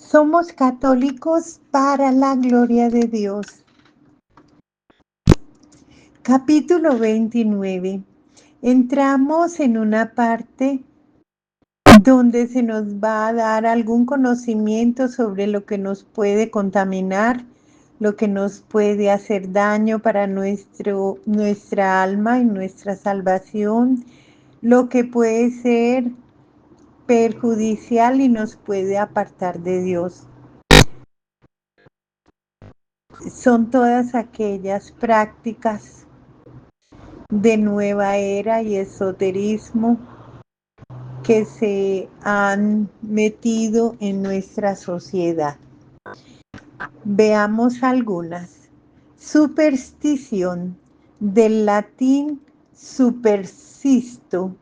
Somos católicos para la gloria de Dios. Capítulo 29. Entramos en una parte donde se nos va a dar algún conocimiento sobre lo que nos puede contaminar, lo que nos puede hacer daño para nuestra alma y nuestra salvación, lo que puede ser perjudicial y nos puede apartar de Dios. Son todas aquellas prácticas de nueva era y esoterismo que se han metido en nuestra sociedad. Veamos algunas. Superstición, del latín supersisto,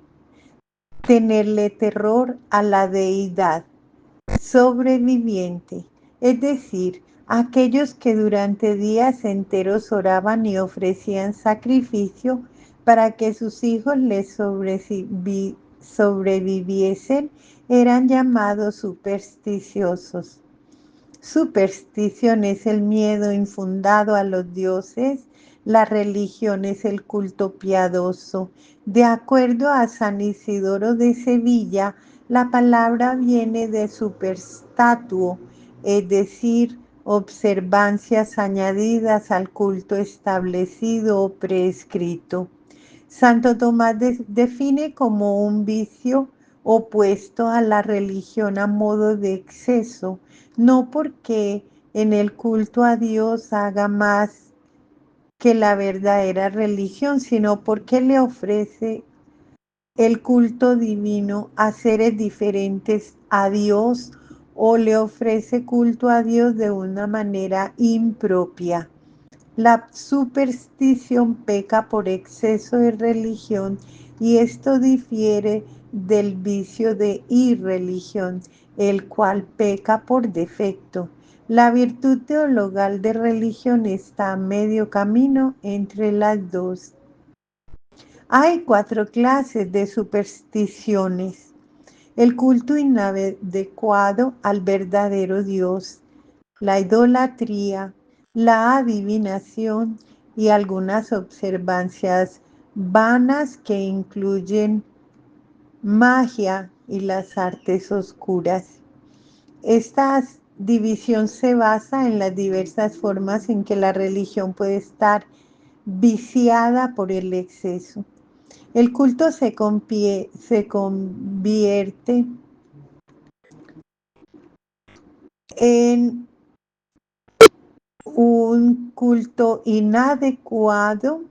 tenerle terror a la deidad. Sobreviviente, es decir, aquellos que durante días enteros oraban y ofrecían sacrificio para que sus hijos les sobreviviesen, eran llamados supersticiosos. Superstición es el miedo infundado a los dioses, la religión es el culto piadoso. De acuerdo a San Isidoro de Sevilla, la palabra viene de superstatuo, es decir, observancias añadidas al culto establecido o prescrito. Santo Tomás define como un vicio opuesto a la religión a modo de exceso, no porque en el culto a Dios haga más que la verdadera religión, sino porque le ofrece el culto divino a seres diferentes a Dios o le ofrece culto a Dios de una manera impropia. La superstición peca por exceso de religión y esto difiere del vicio de irreligión, el cual peca por defecto. La virtud teologal de religión está a medio camino entre las dos. Hay 4 clases de supersticiones. El culto inadecuado al verdadero Dios, la idolatría, la adivinación y algunas observancias vanas que incluyen magia y las artes oscuras. Esta división se basa en las diversas formas en que la religión puede estar viciada por el exceso. El culto se convierte en un culto inadecuado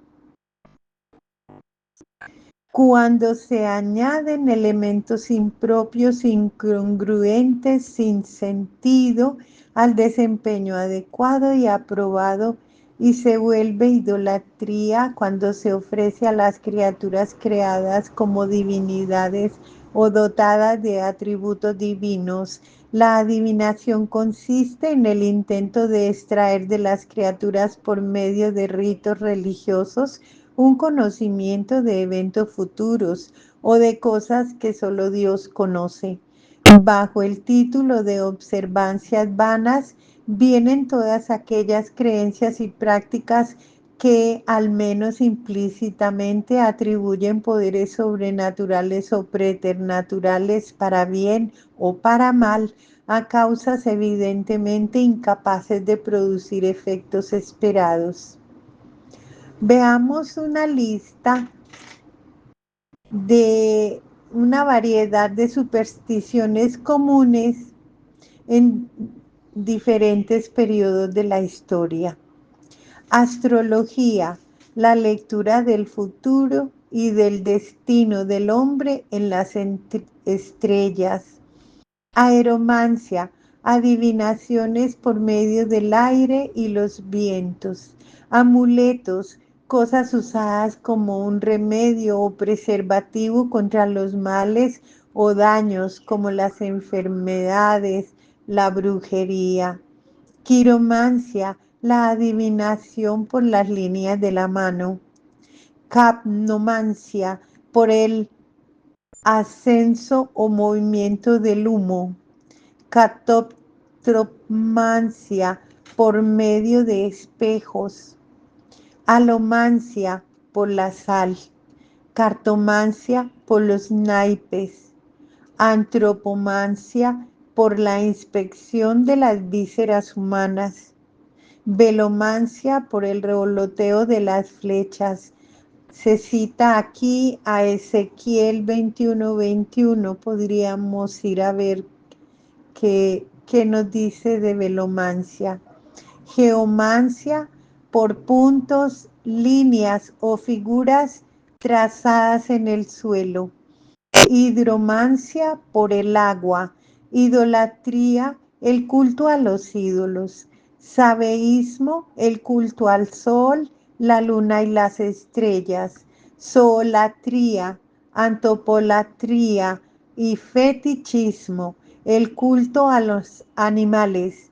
cuando se añaden elementos impropios, incongruentes, sin sentido al desempeño adecuado y aprobado, y se vuelve idolatría cuando se ofrece a las criaturas creadas como divinidades o dotadas de atributos divinos. La adivinación consiste en el intento de extraer de las criaturas por medio de ritos religiosos un conocimiento de eventos futuros o de cosas que solo Dios conoce. Bajo el título de observancias vanas vienen todas aquellas creencias y prácticas que al menos implícitamente atribuyen poderes sobrenaturales o preternaturales para bien o para mal a causas evidentemente incapaces de producir efectos esperados. Veamos una lista de una variedad de supersticiones comunes en diferentes periodos de la historia. Astrología, la lectura del futuro y del destino del hombre en las estrellas. Aeromancia, adivinaciones por medio del aire y los vientos. Amuletos, cosas usadas como un remedio o preservativo contra los males o daños como las enfermedades, la brujería. Quiromancia, la adivinación por las líneas de la mano. Capnomancia, por el ascenso o movimiento del humo. astromancia por medio de espejos, alomancia por la sal, cartomancia por los naipes, antropomancia por la inspección de las vísceras humanas, velomancia por el revoloteo de las flechas. Se cita aquí a Ezequiel 21:21. Podríamos ir a ver qué nos dice de velomancia. Geomancia por puntos, líneas o figuras trazadas en el suelo. Hidromancia por el agua. Idolatría, el culto a los ídolos. Sabeísmo, el culto al sol, la luna y las estrellas. Zoolatría, antopolatría y fetichismo, el culto a los animales,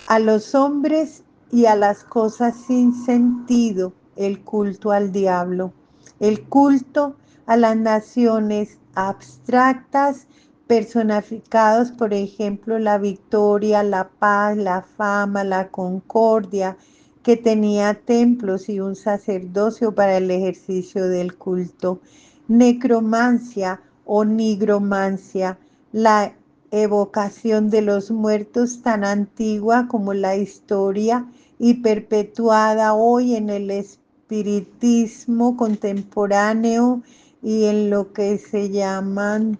a los hombres y a las cosas sin sentido, el culto al diablo, el culto a las naciones abstractas, personificados, por ejemplo, la victoria, la paz, la fama, la concordia, que tenía templos y un sacerdocio para el ejercicio del culto. Necromancia o nigromancia, la evocación de los muertos tan antigua como la historia y perpetuada hoy en el espiritismo contemporáneo y en lo que se llaman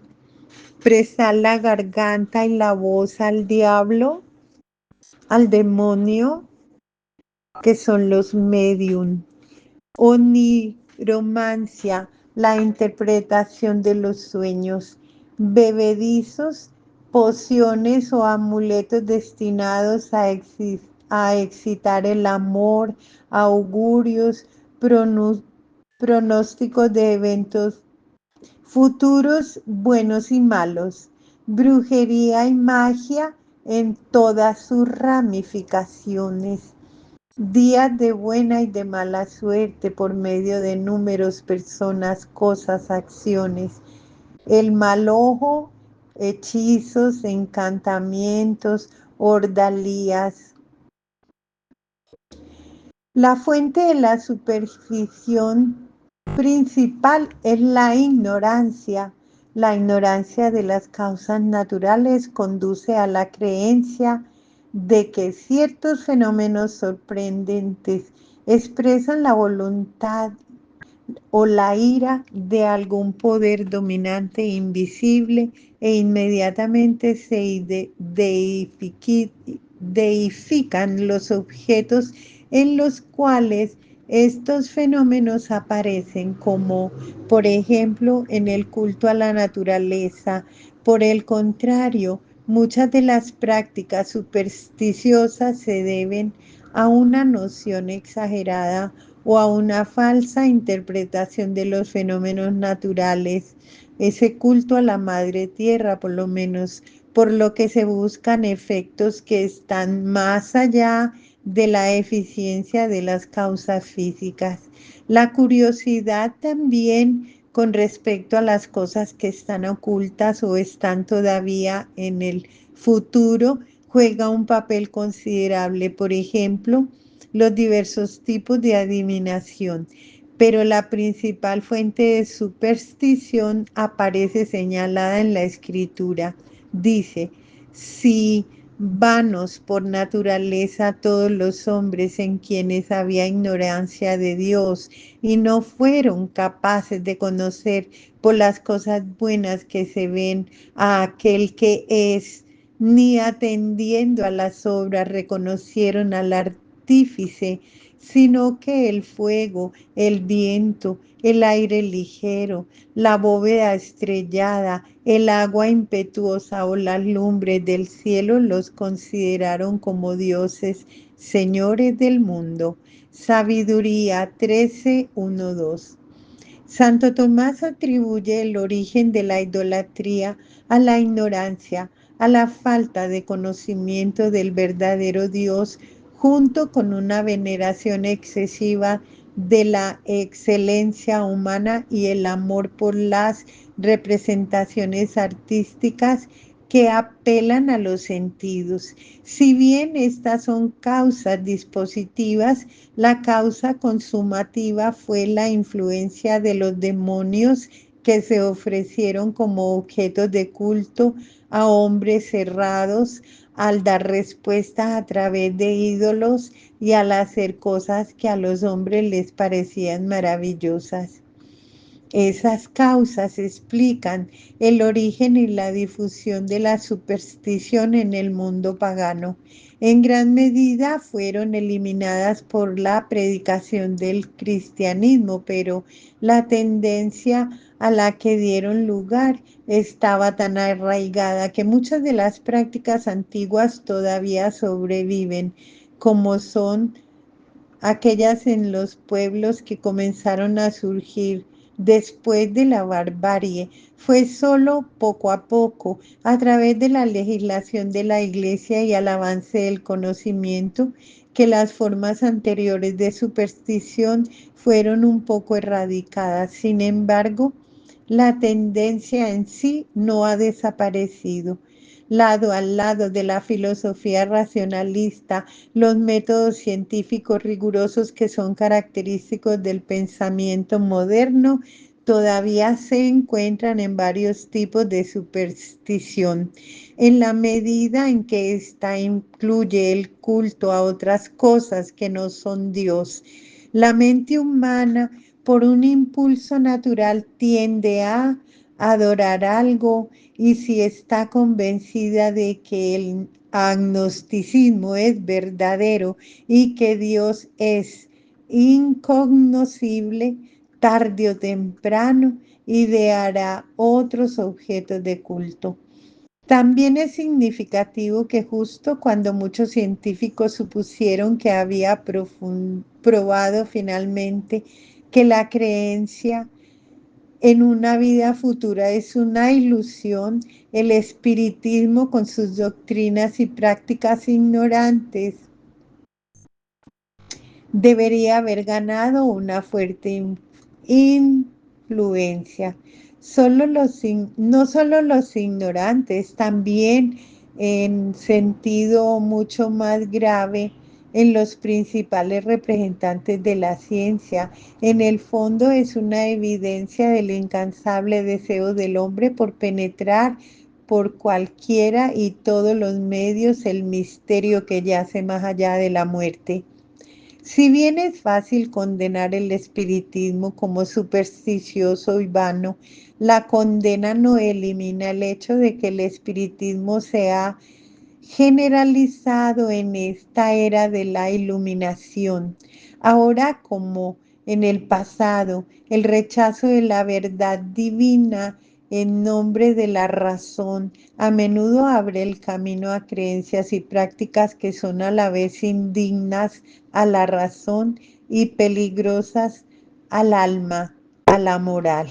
prestar la garganta y la voz al diablo, al demonio, que son los medium. Oniromancia, la interpretación de los sueños. Bebedizos, pociones o amuletos destinados a excitar el amor, augurios, pronósticos de eventos futuros buenos y malos. Brujería y magia en todas sus ramificaciones. Días de buena y de mala suerte por medio de números, personas, cosas, acciones. El mal ojo, hechizos, encantamientos, ordalías. La fuente de la superstición principal es la ignorancia. La ignorancia de las causas naturales conduce a la creencia de que ciertos fenómenos sorprendentes expresan la voluntad o la ira de algún poder dominante invisible e inmediatamente se deifican los objetos en los cuales estos fenómenos aparecen, como por ejemplo en el culto a la naturaleza. Por el contrario, muchas de las prácticas supersticiosas se deben a una noción exagerada o a una falsa interpretación de los fenómenos naturales, ese culto a la madre tierra, por lo menos, por lo que se buscan efectos que están más allá de la eficiencia de las causas físicas. La curiosidad también con respecto a las cosas que están ocultas o están todavía en el futuro juega un papel considerable. Por ejemplo, los diversos tipos de adivinación, pero la principal fuente de superstición aparece señalada en la escritura. Dice, si vanos por naturaleza todos los hombres en quienes había ignorancia de Dios y no fueron capaces de conocer por las cosas buenas que se ven a aquel que es, ni atendiendo a las obras reconocieron al artífice, sino que el fuego, el viento, el aire ligero, la bóveda estrellada, el agua impetuosa o las lumbres del cielo los consideraron como dioses, señores del mundo. Sabiduría 13:1-2. Santo Tomás atribuye el origen de la idolatría a la ignorancia, a la falta de conocimiento del verdadero Dios, junto con una veneración excesiva de la excelencia humana y el amor por las representaciones artísticas que apelan a los sentidos. Si bien estas son causas dispositivas, la causa consumativa fue la influencia de los demonios que se ofrecieron como objetos de culto a hombres cerrados al dar respuestas a través de ídolos y al hacer cosas que a los hombres les parecían maravillosas. Esas causas explican el origen y la difusión de la superstición en el mundo pagano. En gran medida fueron eliminadas por la predicación del cristianismo, pero la tendencia a la que dieron lugar estaba tan arraigada que muchas de las prácticas antiguas todavía sobreviven, como son aquellas en los pueblos que comenzaron a surgir después de la barbarie. Fue solo poco a poco, a través de la legislación de la Iglesia y al avance del conocimiento, que las formas anteriores de superstición fueron un poco erradicadas. Sin embargo, la tendencia en sí no ha desaparecido. Lado al lado de la filosofía racionalista, los métodos científicos rigurosos que son característicos del pensamiento moderno todavía se encuentran en varios tipos de superstición. En la medida en que ésta incluye el culto a otras cosas que no son Dios, la mente humana, por un impulso natural, tiende a adorar algo y si está convencida de que el agnosticismo es verdadero y que Dios es incognoscible, tarde o temprano ideará otros objetos de culto. También es significativo que justo cuando muchos científicos supusieron que había probado finalmente que la creencia en una vida futura es una ilusión, el espiritismo con sus doctrinas y prácticas ignorantes debería haber ganado una fuerte influencia. No solo los ignorantes, también en sentido mucho más grave en los principales representantes de la ciencia. En el fondo es una evidencia del incansable deseo del hombre por penetrar por cualquiera y todos los medios el misterio que yace más allá de la muerte. Si bien es fácil condenar el espiritismo como supersticioso y vano, la condena no elimina el hecho de que el espiritismo sea generalizado en esta era de la iluminación. Ahora como en el pasado, el rechazo de la verdad divina en nombre de la razón a menudo abre el camino a creencias y prácticas que son a la vez indignas a la razón y peligrosas al alma, a la moral.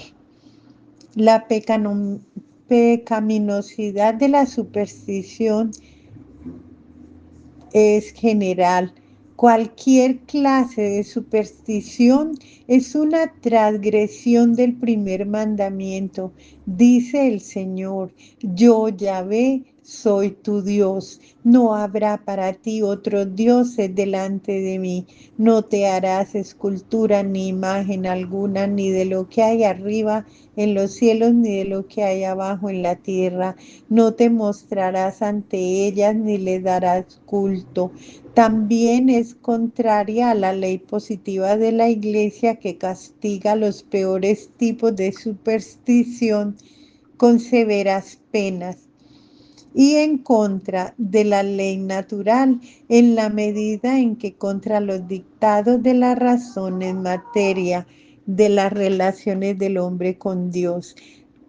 La pecaminosidad de la superstición es general. Cualquier clase de superstición es una transgresión del primer mandamiento. Dice el Señor, yo Yahvé soy tu Dios. No habrá para ti otros dioses delante de mí. No te harás escultura ni imagen alguna, ni de lo que hay arriba en los cielos, ni de lo que hay abajo en la tierra. No te mostrarás ante ellas ni le darás culto. También es contraria a la ley positiva de la Iglesia que castiga los peores tipos de superstición con severas penas y en contra de la ley natural en la medida en que contra los dictados de la razón en materia de las relaciones del hombre con Dios.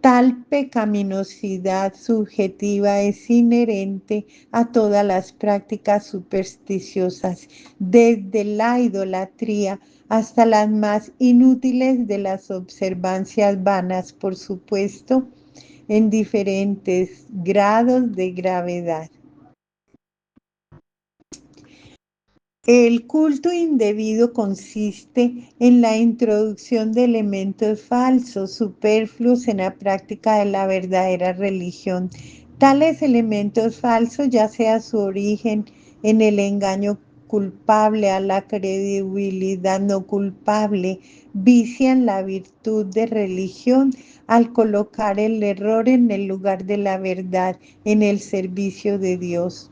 Tal pecaminosidad subjetiva es inherente a todas las prácticas supersticiosas, desde la idolatría hasta las más inútiles de las observancias vanas, por supuesto, en diferentes grados de gravedad. El culto indebido consiste en la introducción de elementos falsos, superfluos en la práctica de la verdadera religión. Tales elementos falsos, ya sea su origen en el engaño culpable a la credibilidad no culpable, vician la virtud de religión al colocar el error en el lugar de la verdad, en el servicio de Dios.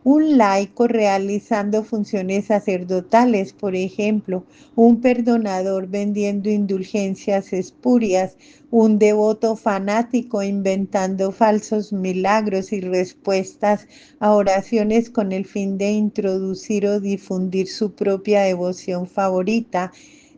Un laico realizando funciones sacerdotales, por ejemplo, un perdonador vendiendo indulgencias espurias, un devoto fanático inventando falsos milagros y respuestas a oraciones con el fin de introducir o difundir su propia devoción favorita,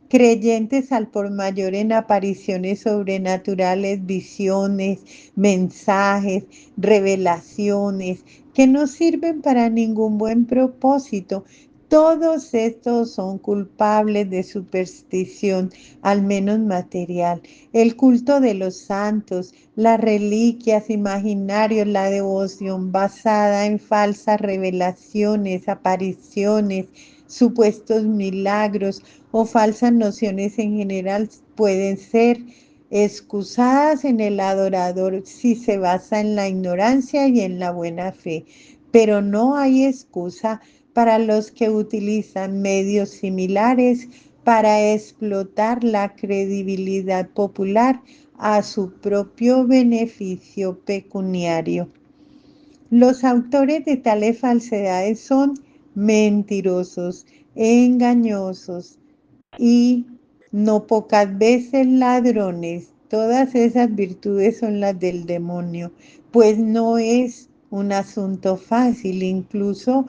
creyentes al por mayor en apariciones sobrenaturales, visiones, mensajes, revelaciones, que no sirven para ningún buen propósito. Todos estos son culpables de superstición, al menos material. El culto de los santos, las reliquias, imaginarios, la devoción basada en falsas revelaciones, apariciones, supuestos milagros o falsas nociones en general pueden ser excusadas en el adorador si se basa en la ignorancia y en la buena fe, pero no hay excusa para los que utilizan medios similares para explotar la credibilidad popular a su propio beneficio pecuniario. Los autores de tales falsedades son mentirosos, engañosos y no pocas veces ladrones. Todas esas virtudes son las del demonio, pues no es un asunto fácil, incluso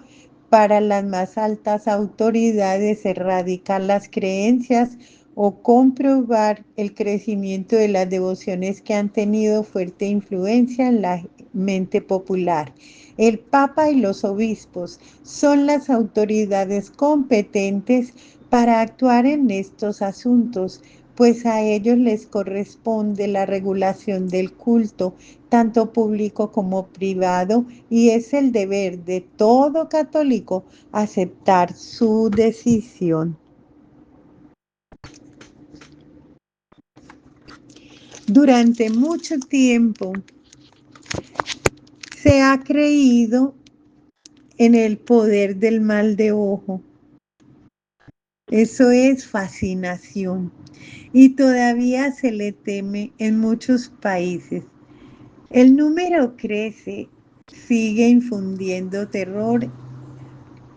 para las más altas autoridades, erradicar las creencias o comprobar el crecimiento de las devociones que han tenido fuerte influencia en la mente popular. El Papa y los obispos son las autoridades competentes para actuar en estos asuntos, pues a ellos les corresponde la regulación del culto, tanto público como privado, y es el deber de todo católico aceptar su decisión. Durante mucho tiempo se ha creído en el poder del mal de ojo. Eso es fascinación. Y todavía se le teme en muchos países. El número crece, sigue infundiendo terror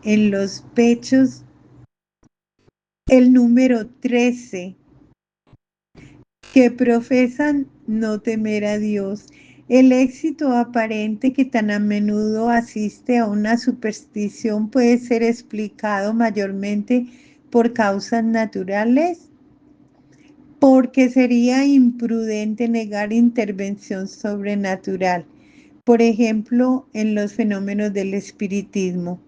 en los pechos. El número 13, que profesan no temer a Dios. El éxito aparente que tan a menudo asiste a una superstición puede ser explicado mayormente por causas naturales, porque sería imprudente negar intervención sobrenatural, por ejemplo, en los fenómenos del espiritismo.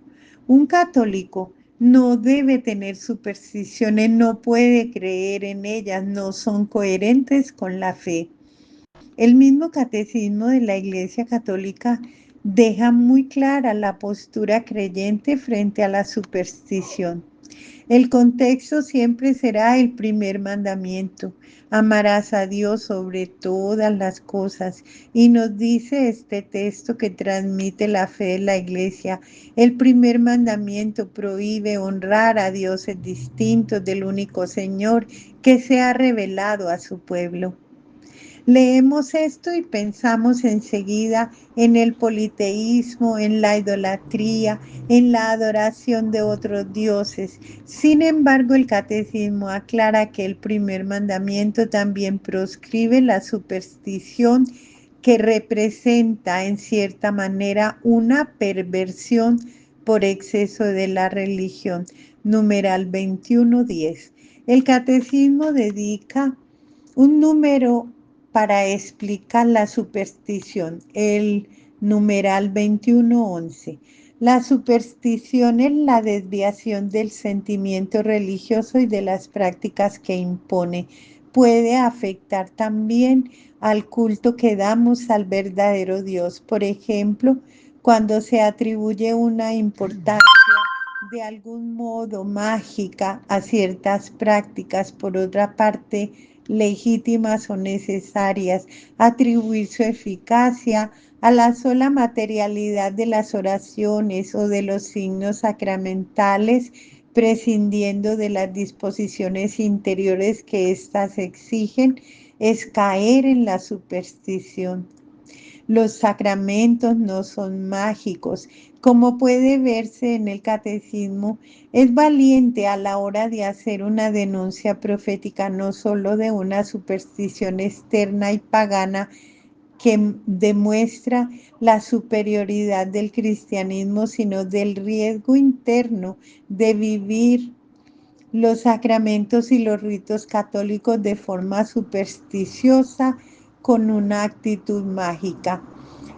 Un católico no debe tener supersticiones, no puede creer en ellas, no son coherentes con la fe. El mismo catecismo de la Iglesia Católica deja muy clara la postura creyente frente a la superstición. El contexto siempre será el primer mandamiento. Amarás a Dios sobre todas las cosas. Y nos dice este texto que transmite la fe de la Iglesia. El primer mandamiento prohíbe honrar a dioses distintos del único Señor que se ha revelado a su pueblo. Leemos esto y pensamos enseguida en el politeísmo, en la idolatría, en la adoración de otros dioses. Sin embargo, el catecismo aclara que el primer mandamiento también proscribe la superstición, que representa en cierta manera una perversión por exceso de la religión. Numeral 21:10. El catecismo dedica un número para explicar la superstición, el numeral 21:11. La superstición es la desviación del sentimiento religioso y de las prácticas que impone. Puede afectar también al culto que damos al verdadero Dios. Por ejemplo, cuando se atribuye una importancia de algún modo mágica a ciertas prácticas, por otra parte, legítimas o necesarias, atribuir su eficacia a la sola materialidad de las oraciones o de los signos sacramentales, prescindiendo de las disposiciones interiores que éstas exigen, es caer en la superstición. Los sacramentos no son mágicos. Como puede verse en el catecismo, es valiente a la hora de hacer una denuncia profética no solo de una superstición externa y pagana que demuestra la superioridad del cristianismo, sino del riesgo interno de vivir los sacramentos y los ritos católicos de forma supersticiosa con una actitud mágica.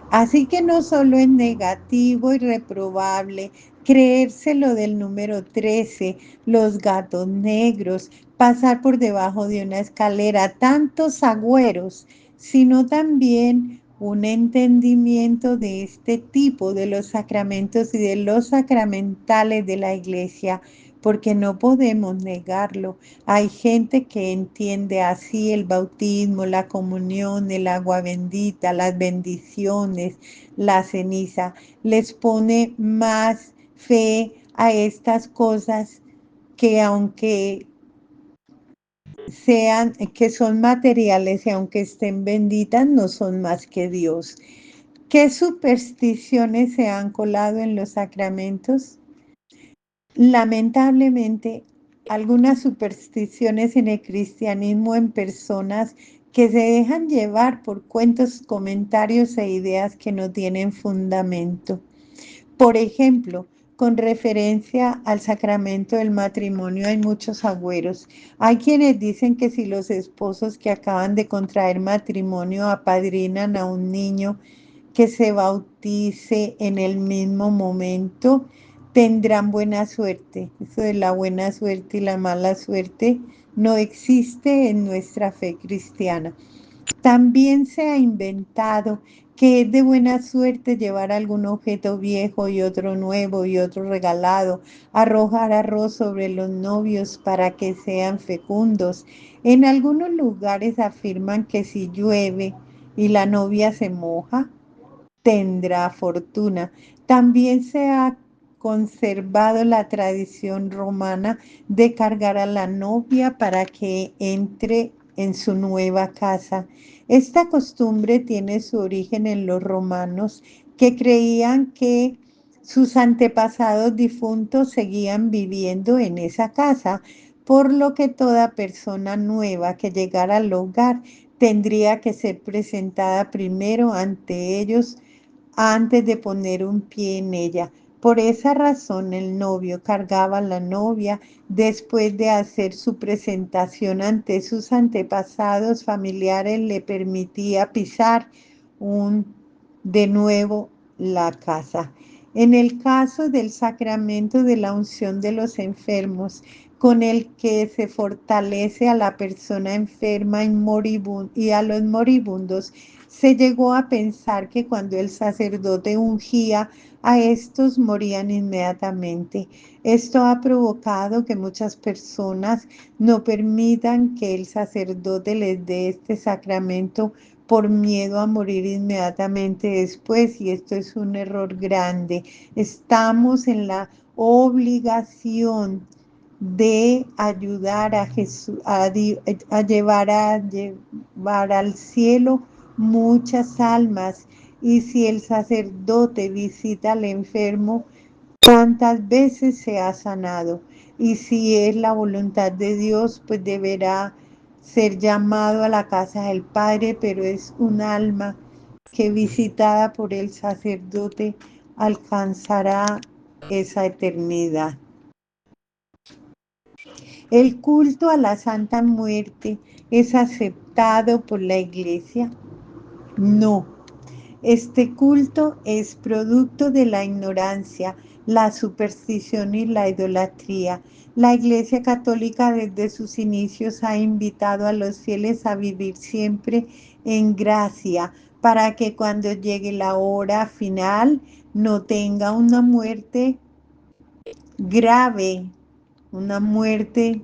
Así que no solo es negativo y reprobable creérselo del número 13, los gatos negros, pasar por debajo de una escalera, tantos agüeros, sino también un entendimiento de este tipo de los sacramentos y de los sacramentales de la iglesia, porque no podemos negarlo. Hay gente que entiende así el bautismo, la comunión, el agua bendita, las bendiciones, la ceniza. Les pone más fe a estas cosas que aunque sean, que son materiales y aunque estén benditas, no son más que Dios. ¿Qué supersticiones se han colado en los sacramentos? Lamentablemente, algunas supersticiones en el cristianismo en personas que se dejan llevar por cuentos, comentarios e ideas que no tienen fundamento. Por ejemplo, con referencia al sacramento del matrimonio hay muchos agüeros. Hay quienes dicen que si los esposos que acaban de contraer matrimonio apadrinan a un niño que se bautice en el mismo momento, tendrán buena suerte. Eso de la buena suerte y la mala suerte no existe en nuestra fe cristiana. También se ha inventado que es de buena suerte llevar algún objeto viejo y otro nuevo y otro regalado, arrojar arroz sobre los novios para que sean fecundos. En algunos lugares afirman que si llueve y la novia se moja, tendrá fortuna. También se ha conservado la tradición romana de cargar a la novia para que entre en su nueva casa. Esta costumbre tiene su origen en los romanos, que creían que sus antepasados difuntos seguían viviendo en esa casa, por lo que toda persona nueva que llegara al hogar tendría que ser presentada primero ante ellos antes de poner un pie en ella. Por esa razón el novio cargaba a la novia después de hacer su presentación ante sus antepasados familiares, le permitía pisar de nuevo la casa. En el caso del sacramento de la unción de los enfermos, con el que se fortalece a la persona enferma y a los moribundos, se llegó a pensar que cuando el sacerdote ungía a estos morían inmediatamente. Esto ha provocado que muchas personas no permitan que el sacerdote les dé este sacramento por miedo a morir inmediatamente después, y esto es un error grande. Estamos en la obligación de ayudar a Jesús, a llevar al cielo muchas almas. Y si el sacerdote visita al enfermo, ¿cuántas veces se ha sanado? Y si es la voluntad de Dios, pues deberá ser llamado a la casa del Padre, pero es un alma que visitada por el sacerdote alcanzará esa eternidad. ¿El culto a la Santa Muerte es aceptado por la Iglesia? No. Este culto es producto de la ignorancia, la superstición y la idolatría. La Iglesia Católica desde sus inicios ha invitado a los fieles a vivir siempre en gracia, para que cuando llegue la hora final no tenga una muerte grave, una muerte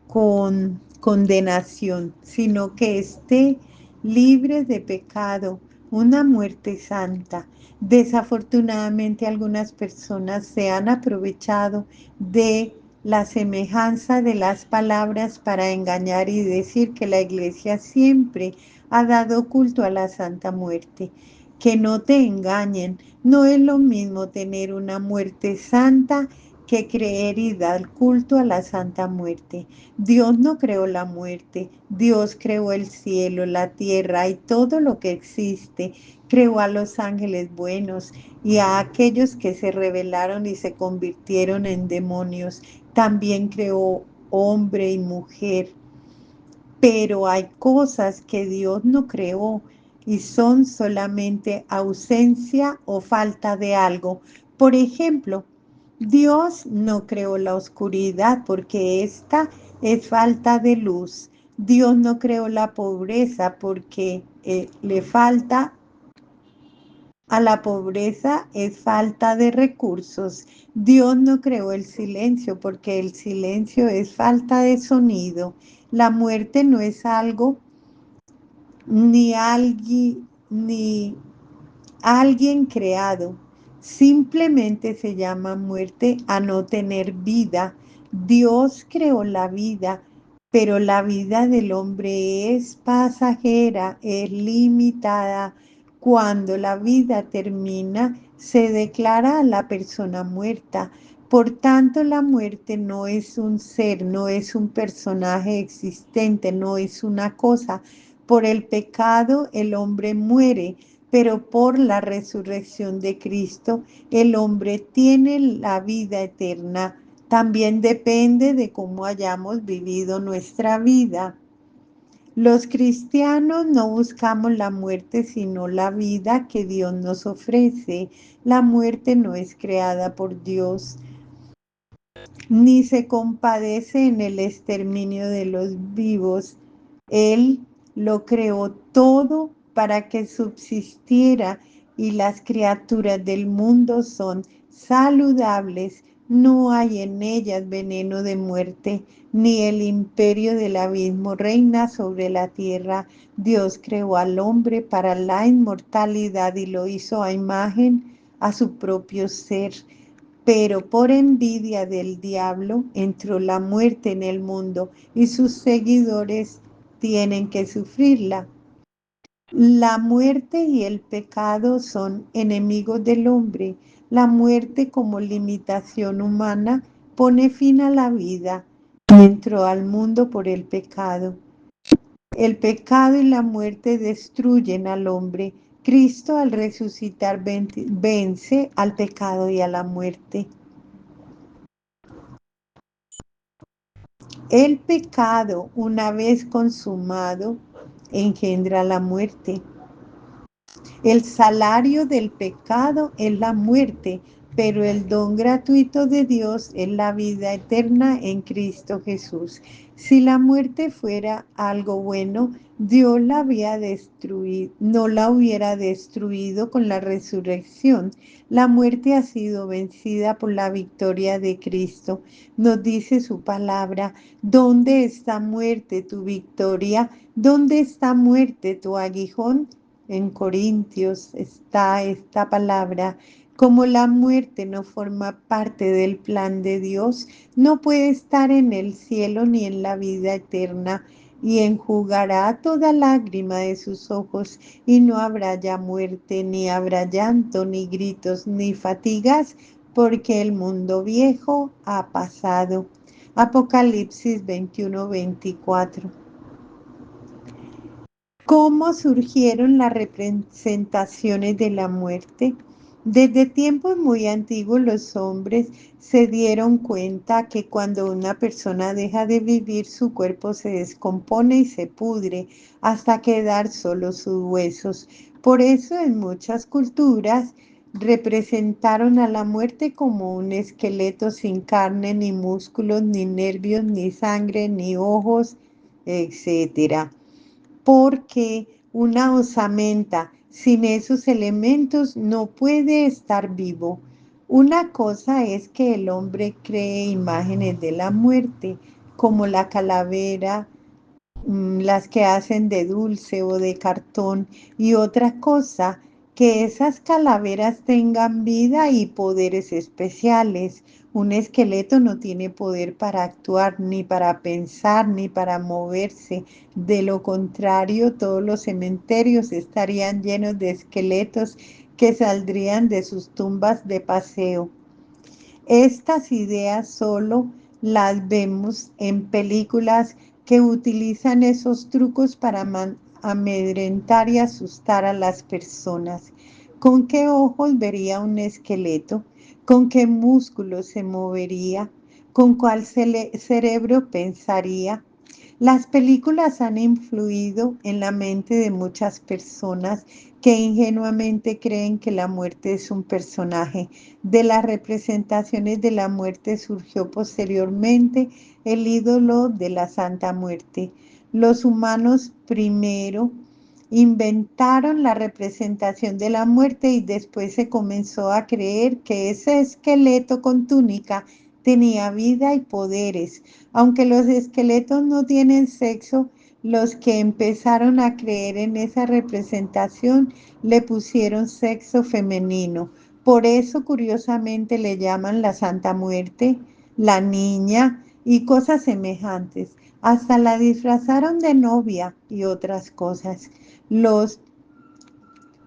con condenación, sino que esté libre de pecado, una muerte santa. Desafortunadamente algunas personas se han aprovechado de la semejanza de las palabras para engañar y decir que la iglesia siempre ha dado culto a la Santa Muerte. Que no te engañen, no es lo mismo tener una muerte santa que creer y dar culto a la Santa Muerte. Dios no creó la muerte, Dios creó el cielo, la tierra y todo lo que existe. Creó a los ángeles buenos y a aquellos que se rebelaron y se convirtieron en demonios. También creó hombre y mujer. Pero hay cosas que Dios no creó y son solamente ausencia o falta de algo. Por ejemplo, Dios no creó la oscuridad porque esta es falta de luz. Dios no creó la pobreza porque le falta a la pobreza es falta de recursos. Dios no creó el silencio porque el silencio es falta de sonido. La muerte no es algo ni alguien creado. Simplemente se llama muerte a no tener vida. Dios creó la vida, pero la vida del hombre es pasajera, es limitada. Cuando la vida termina, se declara a la persona muerta. Por tanto, la muerte no es un ser, no es un personaje existente, no es una cosa. Por el pecado el hombre muere, pero por la resurrección de Cristo el hombre tiene la vida eterna. También depende de cómo hayamos vivido nuestra vida. Los cristianos no buscamos la muerte, sino la vida que Dios nos ofrece. La muerte no es creada por Dios, ni se compadece en el exterminio de los vivos. Él lo creó todo para que subsistiera y las criaturas del mundo son saludables. No hay en ellas veneno de muerte, ni el imperio del abismo reina sobre la tierra. Dios creó al hombre para la inmortalidad y lo hizo a imagen a su propio ser. Pero por envidia del diablo entró la muerte en el mundo y sus seguidores tienen que sufrirla. La muerte y el pecado son enemigos del hombre. La muerte como limitación humana pone fin a la vida y entró al mundo por el pecado. El pecado y la muerte destruyen al hombre. Cristo al resucitar vence al pecado y a la muerte. El pecado, una vez consumado, engendra la muerte. El salario del pecado es la muerte, pero el don gratuito de Dios es la vida eterna en Cristo Jesús. Si la muerte fuera algo bueno, Dios la había destruido, no la hubiera destruido con la resurrección. La muerte ha sido vencida por la victoria de Cristo. Nos dice su palabra: ¿dónde está muerte tu victoria? ¿Dónde está muerte tu aguijón? En Corintios está esta palabra. Como la muerte no forma parte del plan de Dios, no puede estar en el cielo ni en la vida eterna, y enjugará toda lágrima de sus ojos, y no habrá ya muerte, ni habrá llanto, ni gritos, ni fatigas, porque el mundo viejo ha pasado. Apocalipsis 21-24. ¿Cómo surgieron las representaciones de la muerte? Desde tiempos muy antiguos los hombres se dieron cuenta que cuando una persona deja de vivir, su cuerpo se descompone y se pudre hasta quedar solo sus huesos. Por eso en muchas culturas representaron a la muerte como un esqueleto sin carne, ni músculos, ni nervios, ni sangre, ni ojos, etcétera, porque una osamenta sin esos elementos no puede estar vivo. Una cosa es que el hombre cree imágenes de la muerte, como la calavera las que hacen de dulce o de cartón. Y otra cosa, que esas calaveras tengan vida y poderes especiales. Un esqueleto no tiene poder para actuar, ni para pensar, ni para moverse. De lo contrario, todos los cementerios estarían llenos de esqueletos que saldrían de sus tumbas de paseo. Estas ideas solo las vemos en películas que utilizan esos trucos para amedrentar y asustar a las personas. ¿Con qué ojos vería un esqueleto? ¿Con qué músculos se movería? ¿Con cuál cerebro pensaría? Las películas han influido en la mente de muchas personas que ingenuamente creen que la muerte es un personaje. De las representaciones de la muerte surgió posteriormente el ídolo de la Santa Muerte. Los humanos primero inventaron la representación de la muerte y después se comenzó a creer que ese esqueleto con túnica tenía vida y poderes. Aunque los esqueletos no tienen sexo, los que empezaron a creer en esa representación le pusieron sexo femenino. Por eso, curiosamente, le llaman la Santa Muerte, la Niña y cosas semejantes. Hasta la disfrazaron de novia y otras cosas. Los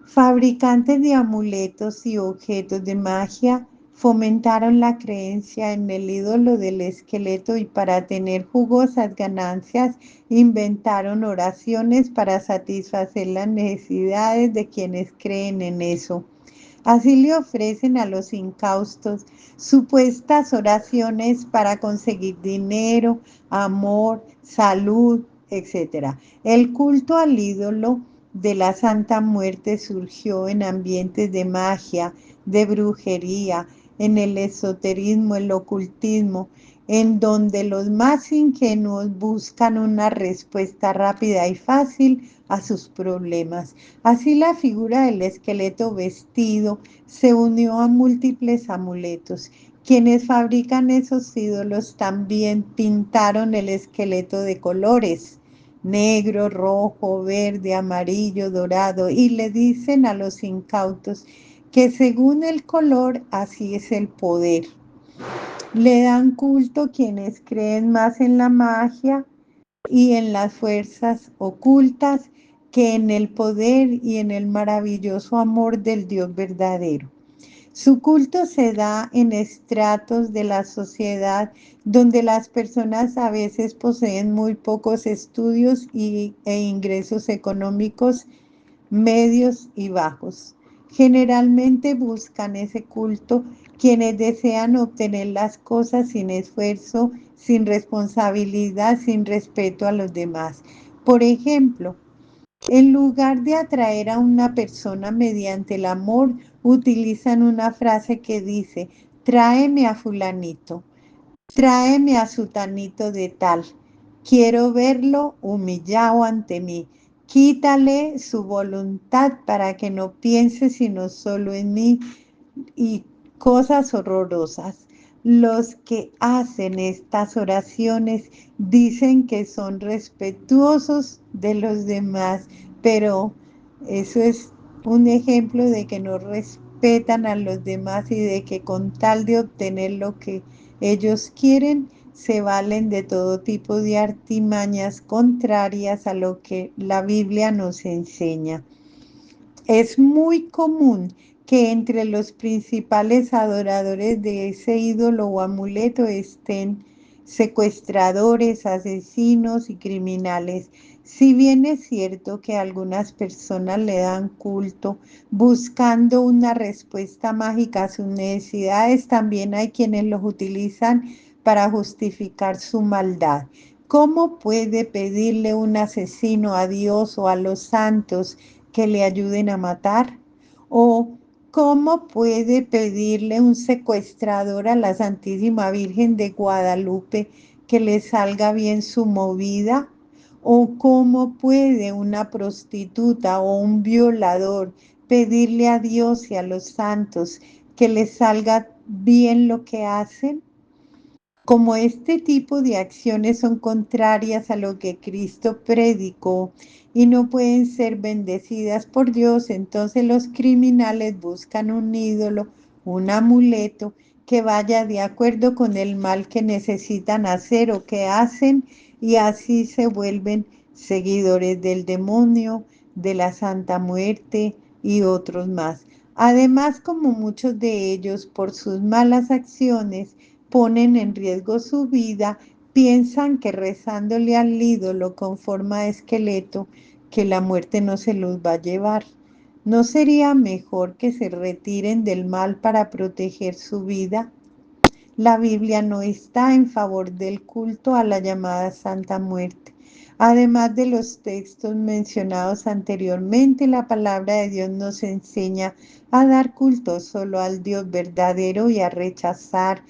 fabricantes de amuletos y objetos de magia fomentaron la creencia en el ídolo del esqueleto y para tener jugosas ganancias inventaron oraciones para satisfacer las necesidades de quienes creen en eso. Así le ofrecen a los incaustos supuestas oraciones para conseguir dinero, amor, salud, etcétera. El culto al ídolo de la Santa Muerte surgió en ambientes de magia, de brujería, en el esoterismo, el ocultismo, en donde los más ingenuos buscan una respuesta rápida y fácil a sus problemas. Así la figura del esqueleto vestido se unió a múltiples amuletos. Quienes fabrican esos ídolos también pintaron el esqueleto de colores, negro, rojo, verde, amarillo, dorado, y le dicen a los incautos que según el color así es el poder. Le dan culto quienes creen más en la magia y en las fuerzas ocultas que en el poder y en el maravilloso amor del Dios verdadero. Su culto se da en estratos de la sociedad donde las personas a veces poseen muy pocos estudios e ingresos económicos medios y bajos. Generalmente buscan ese culto quienes desean obtener las cosas sin esfuerzo, sin responsabilidad, sin respeto a los demás. Por ejemplo, en lugar de atraer a una persona mediante el amor, utilizan una frase que dice, tráeme a fulanito. Tráeme a sutanito de tal. Quiero verlo humillado ante mí. Quítale su voluntad para que no piense sino solo en mí y cosas horrorosas. Los que hacen estas oraciones dicen que son respetuosos de los demás, pero eso es un ejemplo de que no respetan a los demás y de que con tal de obtener lo que ellos quieren, se valen de todo tipo de artimañas contrarias a lo que la Biblia nos enseña. Es muy común que entre los principales adoradores de ese ídolo o amuleto estén secuestradores, asesinos y criminales. Si bien es cierto que algunas personas le dan culto buscando una respuesta mágica a sus necesidades, también hay quienes los utilizan para justificar su maldad. ¿Cómo puede pedirle un asesino a Dios o a los santos que le ayuden a matar? ¿O cómo puede pedirle un secuestrador a la Santísima Virgen de Guadalupe que le salga bien su movida? ¿O cómo puede una prostituta o un violador pedirle a Dios y a los santos que les salga bien lo que hacen? Como este tipo de acciones son contrarias a lo que Cristo predicó y no pueden ser bendecidas por Dios, entonces los criminales buscan un ídolo, un amuleto que vaya de acuerdo con el mal que necesitan hacer o que hacen, y así se vuelven seguidores del demonio, de la Santa Muerte y otros más. Además, como muchos de ellos por sus malas acciones ponen en riesgo su vida, piensan que rezándole al ídolo con forma de esqueleto, que la muerte no se los va a llevar. ¿No sería mejor que se retiren del mal para proteger su vida? La Biblia no está en favor del culto a la llamada Santa Muerte. Además de los textos mencionados anteriormente, la palabra de Dios nos enseña a dar culto solo al Dios verdadero y a rechazar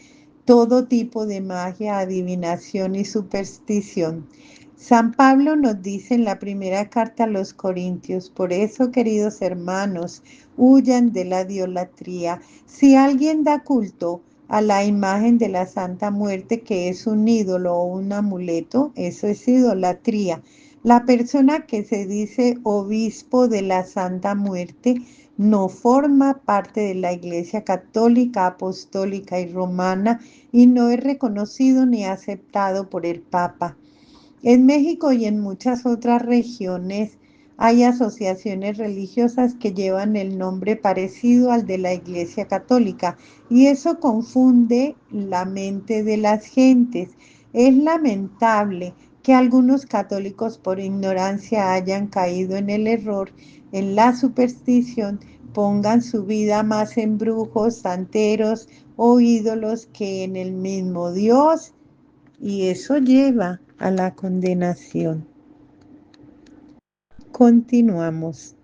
todo tipo de magia, adivinación y superstición. San Pablo nos dice en la primera carta a los Corintios: por eso, queridos hermanos, huyan de la idolatría. Si alguien da culto a la imagen de la Santa Muerte, que es un ídolo o un amuleto, eso es idolatría. La persona que se dice obispo de la Santa Muerte no forma parte de la Iglesia Católica, Apostólica y Romana y no es reconocido ni aceptado por el Papa. En México y en muchas otras regiones hay asociaciones religiosas que llevan el nombre parecido al de la Iglesia Católica, y eso confunde la mente de las gentes. Es lamentable que algunos católicos por ignorancia hayan caído en el error, en la superstición, pongan su vida más en brujos, santeros o ídolos que en el mismo Dios, y eso lleva a la condenación. Continuamos.